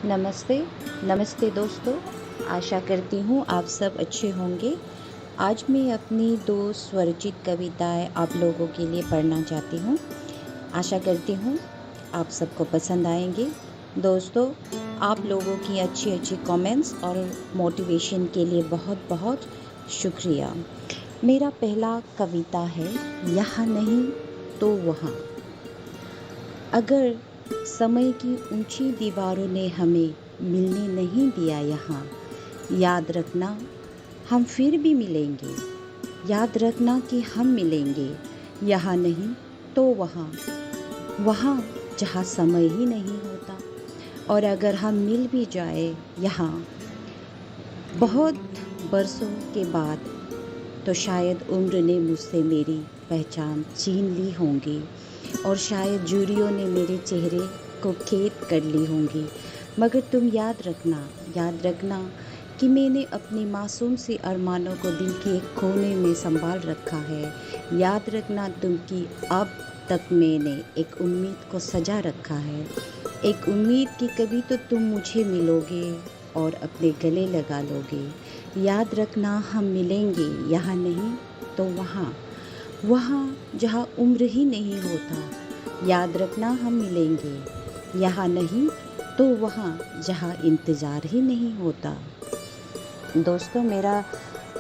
नमस्ते, नमस्ते दोस्तों। आशा करती हूँ आप सब अच्छे होंगे। आज मैं अपनी 2 स्वरचित कविताएँ आप लोगों के लिए पढ़ना चाहती हूँ। आशा करती हूँ आप सबको पसंद आएँगे। दोस्तों, आप लोगों की अच्छी-अच्छी कमेंट्स और मोटिवेशन के लिए बहुत-बहुत शुक्रिया। मेरा पहला कविता है यहाँ नहीं तो वहाँ। अगर समय की ऊंची दीवारों ने हमें मिलने नहीं दिया यहाँ, याद रखना हम फिर भी मिलेंगे। याद रखना कि हम मिलेंगे, यहाँ नहीं तो वहाँ, वहाँ जहाँ समय ही नहीं होता। और अगर हम मिल भी जाए यहाँ बहुत बरसों के बाद, तो शायद उम्र ने मुझसे मेरी पहचान छीन ली होंगी और शायद जूरियों ने मेरे चेहरे को कैद कर ली होंगी। मगर तुम याद रखना कि मैंने अपनी मासूम सी अरमानों को दिल के एक कोने में संभाल रखा है। याद रखना तुम कि अब तक मैंने एक उम्मीद को सजा रखा है, एक उम्मीद कि कभी तो तुम मुझे मिलोगे और अपने गले लगा लोगे। याद रखना हम मिलेंगे, यहाँ नहीं तो वहाँ, वहाँ जहाँ उम्र ही नहीं होता। याद रखना हम मिलेंगे, यहाँ नहीं तो वहाँ जहाँ इंतज़ार ही नहीं होता। दोस्तों, मेरा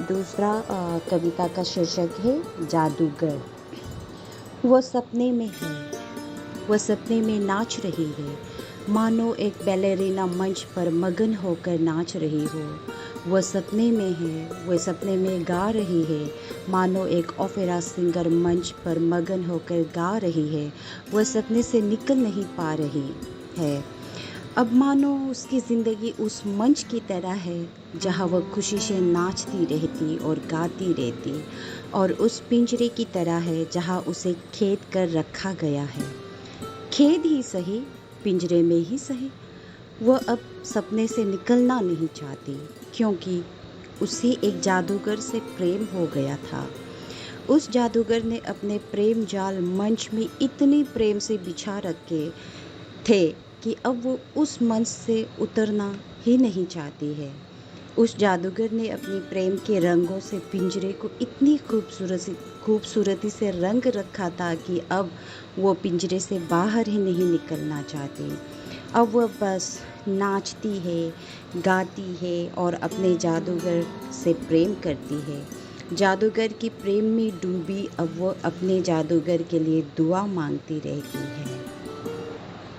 दूसरा कविता का शीर्षक है जादूगर। वो सपने में है, वो सपने में नाच रही है, मानो एक बैलेरिना मंच पर मगन होकर नाच रही हो। वो सपने में है, वो सपने में गा रही है, मानो एक ओपेरा सिंगर मंच पर मगन होकर गा रही है। वो सपने से निकल नहीं पा रही है। अब मानो उसकी ज़िंदगी उस मंच की तरह है जहाँ वह खुशी से नाचती रहती और गाती रहती, और उस पिंजरे की तरह है जहाँ उसे कैद कर रखा गया है। खेद ही सही, पिंजरे में ही सही। वह अब सपने से निकलना नहीं चाहती, क्योंकि उसे एक जादूगर से प्रेम हो गया था। उस जादूगर ने अपने प्रेम जाल मंच में इतने प्रेम से बिछा रखे थे कि अब वो उस मंच से उतरना ही नहीं चाहती है। उस जादूगर ने अपने प्रेम के रंगों से पिंजरे को इतनी खूबसूरती से रंग रखा था कि अब वो पिंजरे से बाहर ही नहीं निकलना चाहती। अब वह बस नाचती है, गाती है और अपने जादूगर से प्रेम करती है। जादूगर की प्रेम में डूबी अब वो अपने जादूगर के लिए दुआ मांगती रहती है।